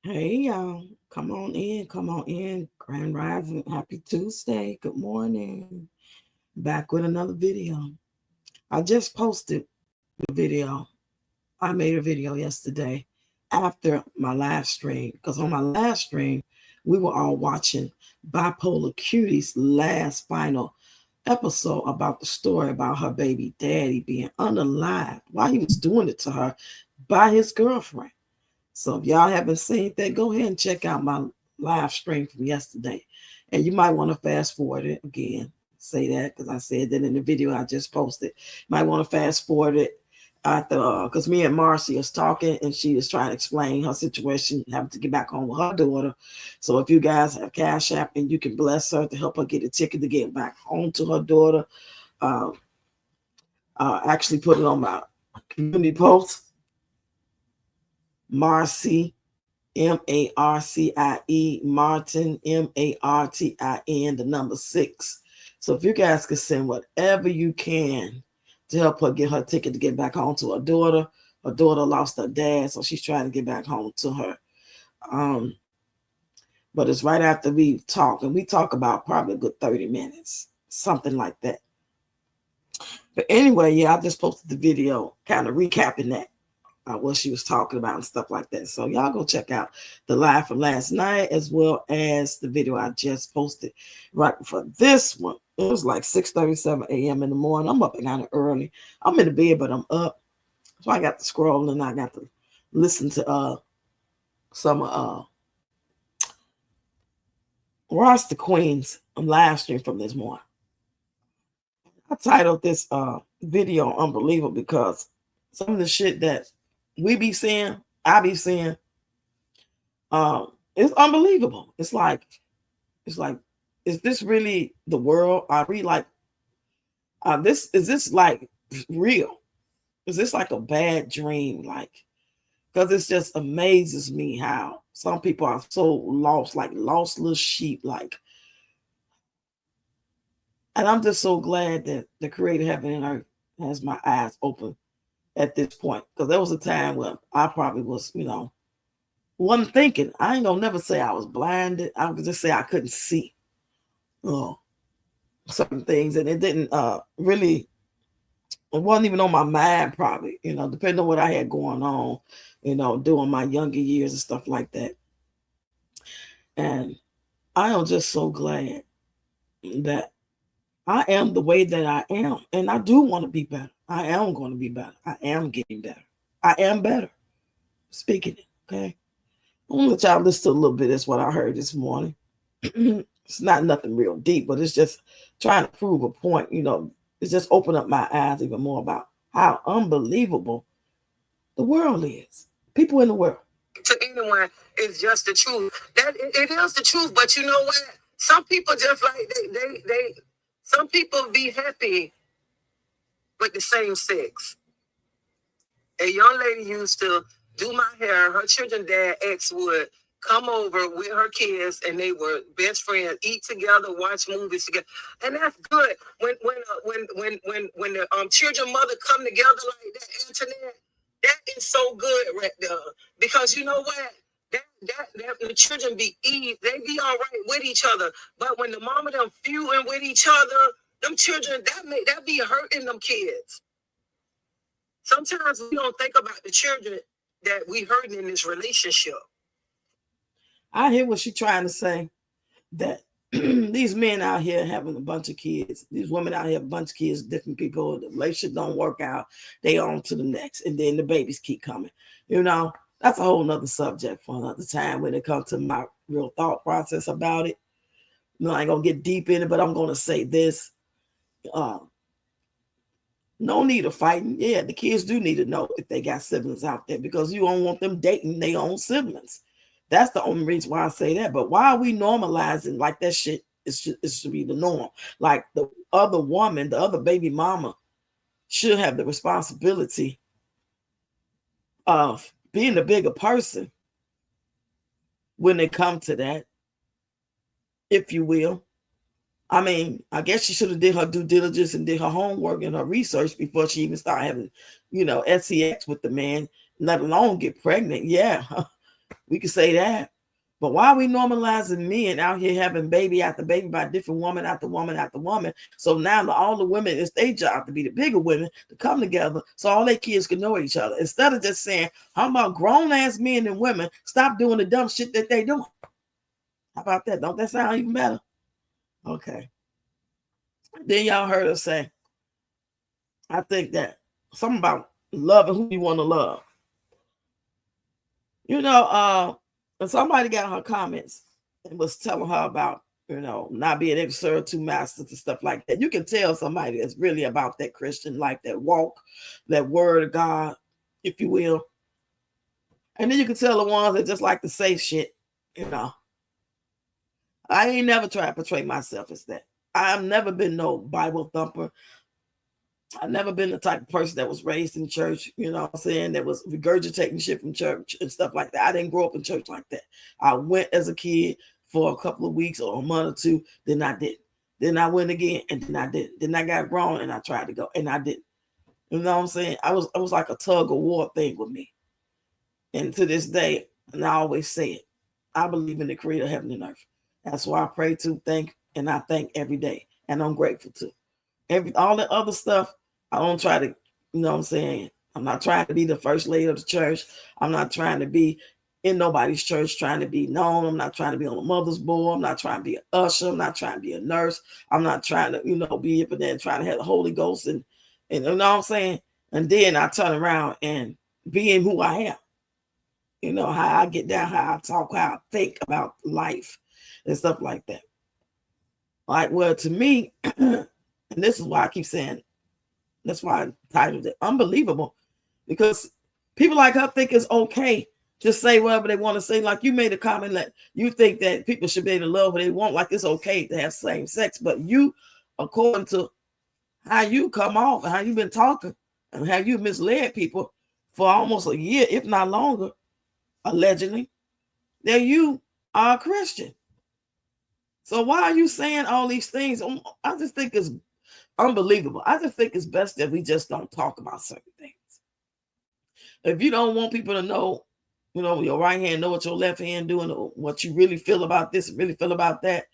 Hey y'all, come on in. Grand Rising, happy Tuesday. Good morning. Back with another video. I just posted the video. I made a video yesterday after my live stream because on my live stream we were all watching Bipolar Cutie's last final episode about the story about her baby daddy being unalive while he was doing it to her by his girlfriend. So if y'all haven't seen that, go ahead and check out my live stream from yesterday. And you might want to fast forward it again. Say that because I said that in the video I just posted. Might want to fast forward it after because me and Marcy is talking and she is trying to explain her situation, having to get back home with her daughter. So if you guys have Cash App and you can bless her to help her get a ticket to get back home to her daughter, uh, actually put it on my community post. Marcy Marcie, Martin, Martin, the number 6. So if you guys can send whatever you can to help her get her ticket to get back home to her daughter lost her dad, so she's trying to get back home to her. But it's right after we talk, and we talk about probably a good 30 minutes, something like that. But anyway, yeah, I just posted the video kind of recapping that. What she was talking about and stuff like that. So y'all go check out the live from last night as well as the video I just posted right before this one. It was like 6:37 a.m. in the morning. I'm up kind of early. I'm in the bed, but I'm up. So I got to scroll and I got to listen to some Ross the Queen's live stream from this morning. I titled this video Unbelievable because some of the shit that we be seeing, I be seeing, it's unbelievable. It's like, is this really the world? Are we like, is this like real? Is this like a bad dream? Like, because it just amazes me how some people are so lost, like lost little sheep, like, and I'm just so glad that the creator heaven and earth has my eyes open at this point. Because there was a time when I probably was, wasn't thinking. I ain't gonna never say I was blinded. I would just say I couldn't see certain things, and it didn't really. It wasn't even on my mind, probably. Depending on what I had going on, during my younger years and stuff like that. And I am just so glad that I am the way that I am, and I do want to be better. I am going to be better. I am getting better. I am better. Speaking it, okay. I'm gonna let y'all listen to a little bit. That's what I heard this morning. It's not nothing real deep, but it's just trying to prove a point. It's just open up my eyes even more about how unbelievable the world is. People in the world. To anyone is just the truth. That it is the truth, but you know what? Some people just like they some people be happy with the same sex. A young lady used to do my hair. Her children's dad ex would come over with her kids, and they were best friends, eat together, watch movies together, and that's good. When the children mother come together like that, Antoinette, that is so good right there. Because you know what? That the children be they be all right with each other. But when the mama them feuding with each other, them children that be hurting them kids. Sometimes we don't think about the children that we hurting in this relationship. I hear what she's trying to say, that these men out here having a bunch of kids, these women out here have a bunch of kids, different people, the relationship don't work out, they on to the next, and then the babies keep coming. That's a whole nother subject for another time when it comes to my real thought process about it. I ain't gonna get deep in it, but I'm gonna say this. No need of fighting. Yeah, the kids do need to know if they got siblings out there, because you don't want them dating their own siblings. That's the only reason why I say that. But why are we normalizing like that shit? It should be the norm. Like the other woman, the other baby mama should have the responsibility of being the bigger person when it comes to that, if you will. I mean, I guess she should have did her due diligence and did her homework and her research before she even started having, sex with the man, let alone get pregnant. Yeah, We could say that. But why are we normalizing men out here having baby after baby by different woman after woman after woman? So now all the women, it's their job to be the bigger women to come together so all their kids can know each other. Instead of just saying, how about grown ass men and women stop doing the dumb shit that they doing? How about that? Don't that sound even better? Okay. Then y'all heard us say, I think that something about loving who you want to love. And somebody got her comments and was telling her about, not being able to serve two masters and stuff like that. You can tell somebody that's really about that Christian life, that walk, that word of God, if you will. And then you can tell the ones that just like to say shit, I ain't never tried to portray myself as that. I've never been no Bible thumper. I've never been the type of person that was raised in church, that was regurgitating shit from church and stuff like that. I didn't grow up in church like that. I went as a kid for a couple of weeks or a month or two, then I didn't. Then I went again, and then I didn't. Then I got grown and I tried to go, and I didn't. You know what I'm saying? I was like a tug of war thing with me. And to this day, and I always say it, I believe in the creator of heaven and earth. That's why I pray to, thank, and I thank every day. And I'm grateful to. All the other stuff, I don't try to, I'm not trying to be the first lady of the church. I'm not trying to be in nobody's church, trying to be known. I'm not trying to be on the mother's board. I'm not trying to be an usher. I'm not trying to be a nurse. I'm not trying to, be up and then trying to have the Holy Ghost and you know what I'm saying? And then I turn around and being who I am. How I get down, how I talk, how I think about life and stuff like that. Like, well, to me, and this is why I keep saying, that's why I titled it Unbelievable, because people like her think it's okay to say whatever they want to say. Like you made a comment that you think that people should be able to love what they want, like it's okay to have same sex, but you, according to how you come off and how you've been talking and how you misled people for almost a year, if not longer, allegedly, that you are a Christian. So why are you saying all these things? I just think it's unbelievable. I just think it's best that we just don't talk about certain things. If you don't want people to know, your right hand know what your left hand doing, or what you really feel about this, really feel about that.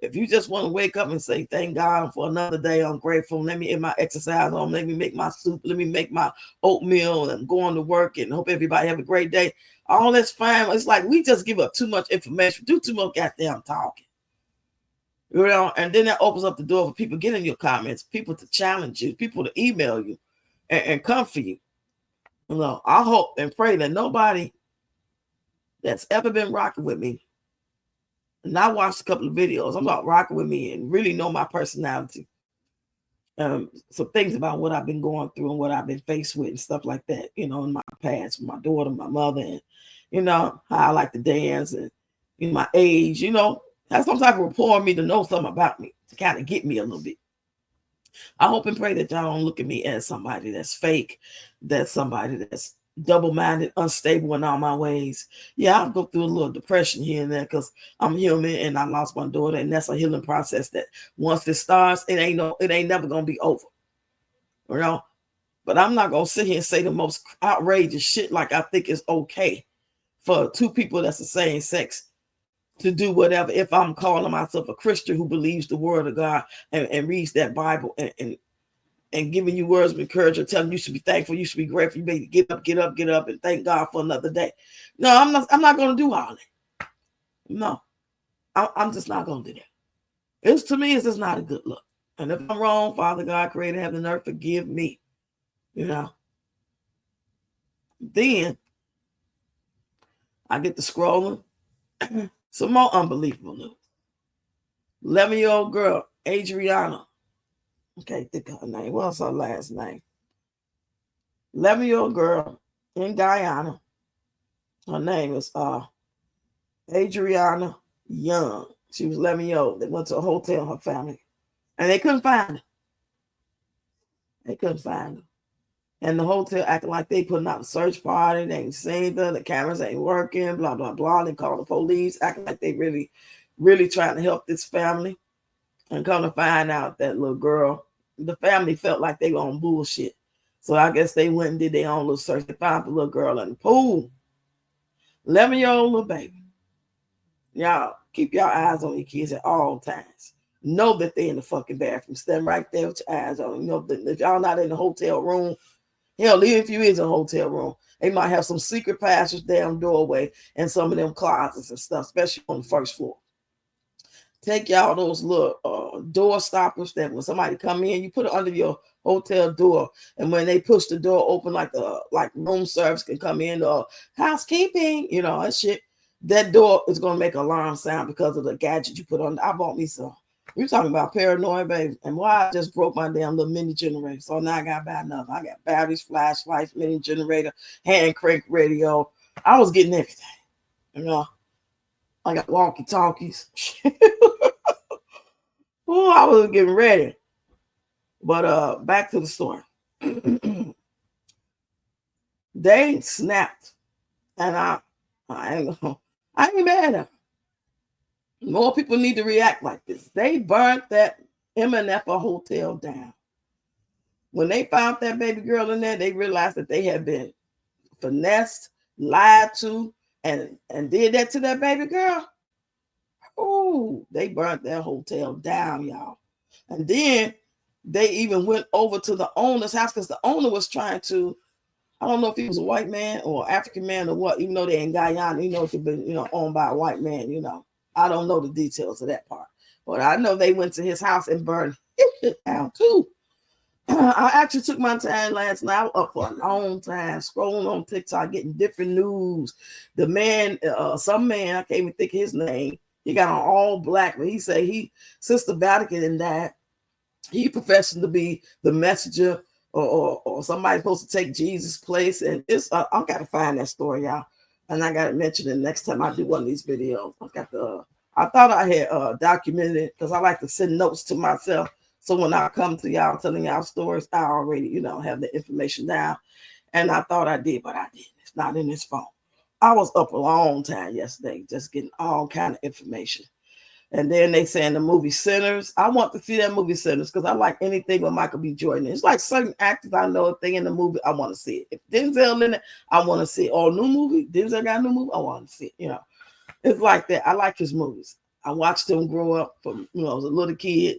If you just want to wake up and say, thank God for another day, I'm grateful. Let me get my exercise on. Let me make my soup. Let me make my oatmeal and going to work and hope everybody have a great day. All that's fine. It's like we just give up too much information, do too much goddamn talking. And then that opens up the door for people getting your comments, people to challenge you, people to email you and come for you. I hope and pray that nobody that's ever been rocking with me, and I watched a couple of videos, I'm not rocking with me and really know my personality. Some things about what I've been going through and what I've been faced with and stuff like that, in my past, with my daughter, my mother, and, how I like to dance and my age, have some type of rapport on me to know something about me, to kind of get me a little bit. I hope and pray that y'all don't look at me as somebody that's fake, that's somebody that's double-minded, unstable in all my ways. Yeah, I'll go through a little depression here and there because I'm human and I lost my daughter, and that's a healing process that once it starts, it ain't never gonna be over. But I'm not gonna sit here and say the most outrageous shit like I think it's okay for two people that's the same sex to do whatever, if I'm calling myself a Christian who believes the word of God and reads that Bible and giving you words of encouragement, telling you should be thankful, you should be grateful, you may get up and thank God for another day. No, I'm not going to do all that. No, I'm just not going to do that. To me, it's just not a good look. And if I'm wrong, Father God, creator heaven and earth, forgive me. Then I get to scrolling. Some more unbelievable news. 11-year-old girl, Adriana. Okay, think of her name. What's her last name? 11-year-old girl in Guyana. Her name is Adriana Young. She was 11 years old. They went to a hotel, her family, and they couldn't find her. And the hotel acting like they putting out a search party. They ain't seen her. The cameras ain't working, blah, blah, blah. They call the police, acting like they really, really trying to help this family. And come to find out that little girl, the family felt like they were on bullshit. So I guess they went and did their own little search. They found the little girl in the pool. 11-year-old little baby. Y'all keep your eyes on your kids at all times. Know that they're in the fucking bathroom. Stand right there with your eyes on them. You know, if y'all not in the hotel room, hell, even if you is in a hotel room, they might have some secret passage down doorway and some of them closets and stuff, especially on the first floor. Take y'all those little door stoppers that when somebody come in, you put it under your hotel door, and when they push the door open, like room service can come in or housekeeping, you know, that shit. That door is gonna make an alarm sound because of the gadget you put on. I bought me some. You talking about paranoid, baby? And why I just broke my damn little mini generator, so now I got to buy another. I got batteries, flashlights, mini generator, hand crank radio. I was getting everything, you know. I got walkie talkies. Oh, I was getting ready. But back to the story. They snapped, and I ain't mad at them. More people need to react like this. They burnt that M&F hotel down. When they found that baby girl in there, they realized that they had been finessed, lied to, and did that to that baby girl. Oh, they burnt that hotel down, y'all. And then they even went over to the owner's house because the owner was trying to, I don't know if he was a white man or African man or what, even though they're in Guyana, you know, it's been, you know, owned by a white man, you know. I don't know the details of that part. But I know they went to his house and burned it down too. I actually took my time last night. I was up for a long time, scrolling on TikTok, getting different news. The man, some man, I can't even think of his name. He got on all black, but he said since the Vatican and that, he professed to be the messenger or somebody supposed to take Jesus' place. And it's I gotta find that story, y'all. And I gotta mention it next time I do one of these videos. I thought I had documented it because I like to send notes to myself. So when I come to y'all telling y'all stories, I already, you know, have the information down. And I thought I did, but I didn't. It's not in this phone. I was up a long time yesterday, just getting all kind of information. And then they saying the movie Sinners. I want to see that movie Sinners because I like anything with Michael B. Jordan. It's like certain actors I know if they in the movie, I want to see it. If Denzel in it, I want to see it. Or new movie, Denzel got a new movie, I want to see it. You know, it's like that. I like his movies. I watched him grow up from, you know, as a little kid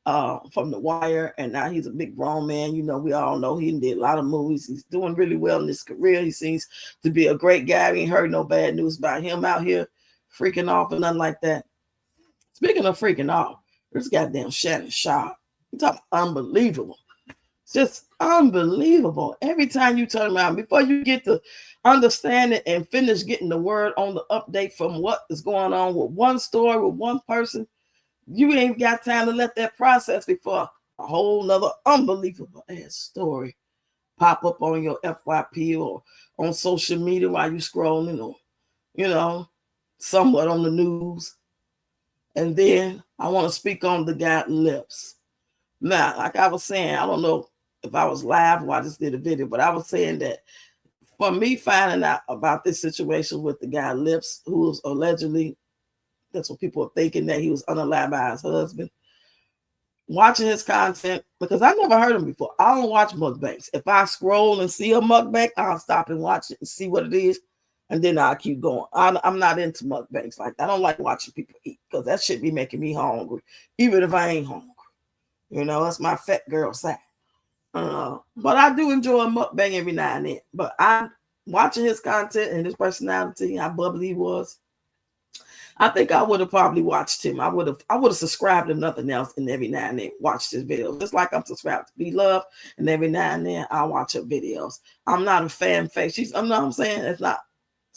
from The Wire, and now he's a big grown man. You know, we all know he did a lot of movies. He's doing really well in his career. He seems to be a great guy. We ain't heard no bad news about him out here freaking off or nothing like that. Speaking of freaking off, this goddamn Shannon Sharpe. You talk unbelievable. It's just unbelievable. Every time you turn around, before you get to understand it and finish getting the word on the update from what is going on with one story, with one person, you ain't got time to let that process before a whole nother unbelievable ass story pop up on your FYP or on social media while you scrolling or, you know, somewhat on the news. And then I want to speak on the guy Lips. Now, like I was saying, I don't know if I was live or I just did a video, but I was saying that for me finding out about this situation with the guy Lips, who was allegedly, that's what people are thinking, that he was unalived by his husband, watching his content, because I never heard him before. I don't watch mukbangs. If I scroll and see a mukbang, I'll stop and watch it and see what it is. And then I'll keep going. I'm not into mukbangs like that. I don't like watching people eat because that shit be making me hungry, even if I ain't hungry. You know, that's my fat girl side. But I do enjoy a mukbang every now and then. But I'm watching his content and his personality, how bubbly he was. I think I would have probably watched him. I would have subscribed to nothing else and every now and then watched his videos. Just like I'm subscribed to Be Love, and every now and then I watch her videos. I'm not a fan face. You know what I'm saying? It's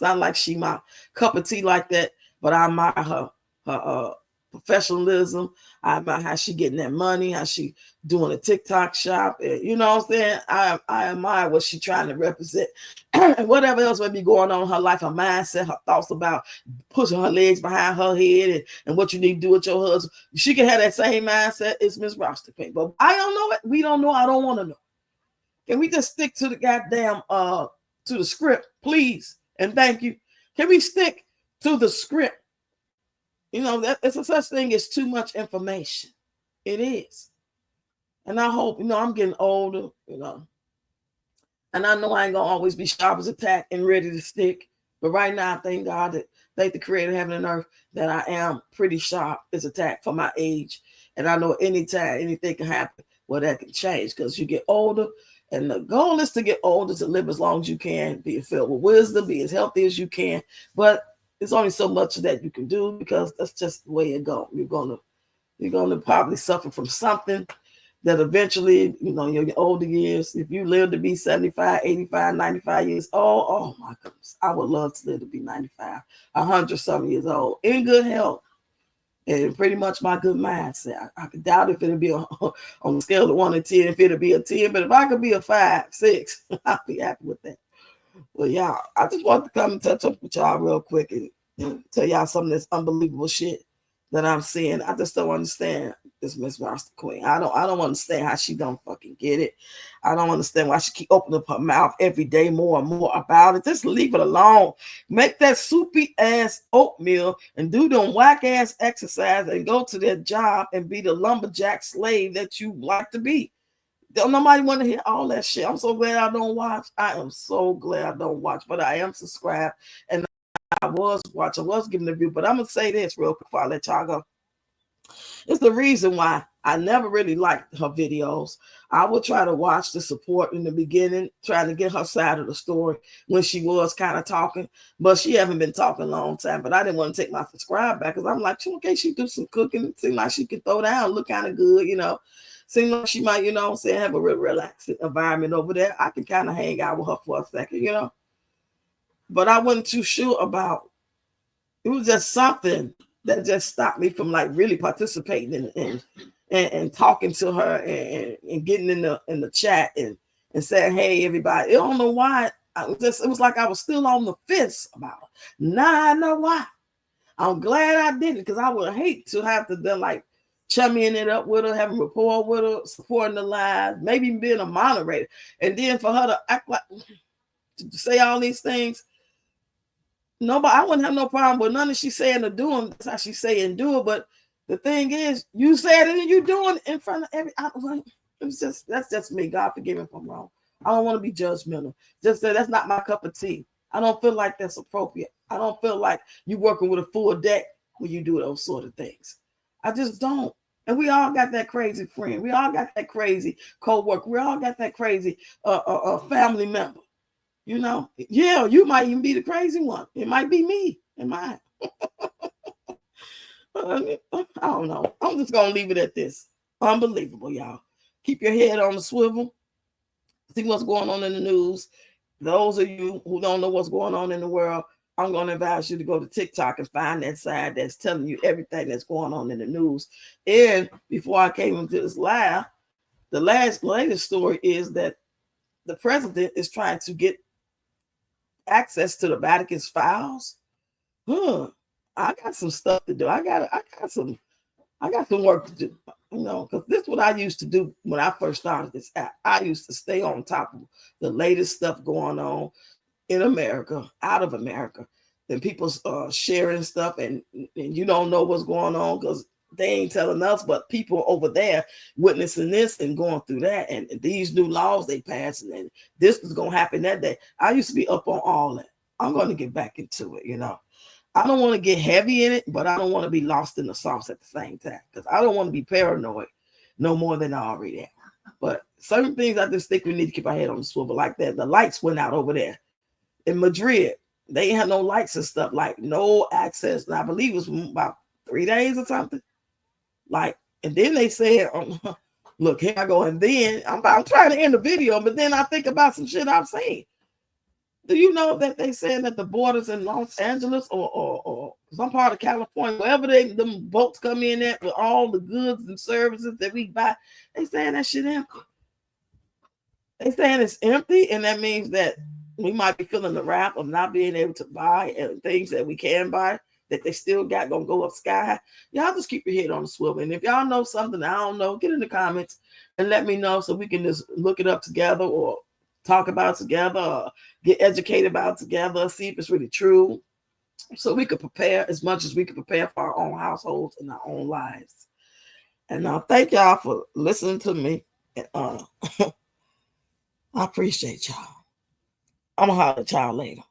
not like she my cup of tea like that, but I admire her professionalism. I admire how she getting that money, how she doing a TikTok shop. And, you know what I'm saying? I admire what she trying to represent. And whatever else may be going on in her life, her mindset, her thoughts about pushing her legs behind her head and what you need to do with your husband. She can have that same mindset as Miss Roster Payne. But I don't know it. We don't know. I don't want to know. Can we just stick to the goddamn to the script, please? And thank you. Can we stick to the script? You know, that it's a such thing as too much information. It is. And I hope, you know, I'm getting older, you know. And I know I ain't gonna always be sharp as a tack and ready to stick. But right now, thank God that thank the creator of heaven and earth that I am pretty sharp as attack for my age. And I know anytime anything can happen, well, that can change because you get older. And the goal is to get older, to live as long as you can, be filled with wisdom, be as healthy as you can. But there's only so much that you can do because that's just the way it goes. You're gonna probably suffer from something that eventually, your older years, if you live to be 75, 85, 95 years old, oh my goodness, I would love to live to be 95, 100 some years old, in good health, and pretty much my good mindset. I could doubt if it'll be on a scale of 1 to 10, if it'll be a 10, but if I could be a 5, 6, I'll be happy with that. Well, y'all, I just want to come and touch up with y'all real quick and tell y'all some of this unbelievable shit that I'm seeing. I just don't understand this Miss Master Queen. I don't understand how she don't fucking get it. I don't understand why she keep opening up her mouth every day more and more about it. Just leave it alone. Make that soupy ass oatmeal and do them whack ass exercise and go to that job and be the lumberjack slave that you like to be. Don't nobody want to hear all that shit. I'm so glad I don't watch. I am so glad I don't watch, but I am subscribed and I was giving a review, but I'm gonna say this real quick before I let y'all go. It's the reason why I never really liked her videos. I would try to watch the support in the beginning, trying to get her side of the story when she was kind of talking, but she haven't been talking a long time. But I didn't want to take my subscribe back because I'm like, okay, she do some cooking. It seems like she could throw down, look kind of good, Seems like she might, say have a real relaxing environment over there. I can kind of hang out with her for a second, But I wasn't too sure about. It was just something that just stopped me from like really participating and talking to her and getting in the chat and saying, hey, everybody. I don't know why. It was like I was still on the fence about it. Now I know why. I'm glad I did it because I would hate to have to then like chumming it up with her, having rapport with her, supporting the live, maybe being a moderator. And then for her to act like to say all these things. Nobody, I wouldn't have no problem with none of she saying or doing. That's how she say and do it. But the thing is, you said it and you doing it in front of every. That's just me. God forgive me if I'm wrong. I don't want to be judgmental. Just that that's not my cup of tea. I don't feel like that's appropriate. I don't feel like you working with a full deck when you do those sort of things. I just don't. And we all got that crazy friend. We all got that crazy co-worker. We all got that crazy family member. Yeah, you might even be the crazy one. It might be me and mine. I don't know. I'm just going to leave it at this. Unbelievable, y'all. Keep your head on the swivel. See what's going on in the news. Those of you who don't know what's going on in the world, I'm going to advise you to go to TikTok and find that side that's telling you everything that's going on in the news. And before I came into this live, the latest story is that the president is trying to get access to the Vatican's files. I got some stuff to do. I got some work to do. Because this is what I used to do when I first started this app. I used to stay on top of the latest stuff going on in America, out of America. Then people sharing stuff and you don't know what's going on because they ain't telling us, but people over there witnessing this and going through that and these new laws they passed and this is going to happen that day. I used to be up on all that. I'm going to get back into it, I don't want to get heavy in it, but I don't want to be lost in the sauce at the same time because I don't want to be paranoid no more than I already am. But certain things I just think we need to keep our head on the swivel like that. The lights went out over there in Madrid. They ain't had no lights and stuff, like no access. And I believe it was about 3 days or something. And then they said, look, here I go. And then I'm trying to end the video, but then I think about some shit I've seen. Do you know that they saying that the borders in Los Angeles or some part of California, wherever them boats come in at with all the goods and services that we buy, they saying that shit empty. They saying it's empty, and that means that we might be feeling the wrath of not being able to buy and things that we can buy that they still got gonna go up sky high. Y'all just keep your head on the swivel. And if y'all know something I don't know, get in the comments and let me know so we can just look it up together or talk about it together or get educated about it together, see if it's really true. So we could prepare as much as we can prepare for our own households and our own lives. And thank y'all for listening to me. I appreciate y'all. I'm gonna holler at y'all later.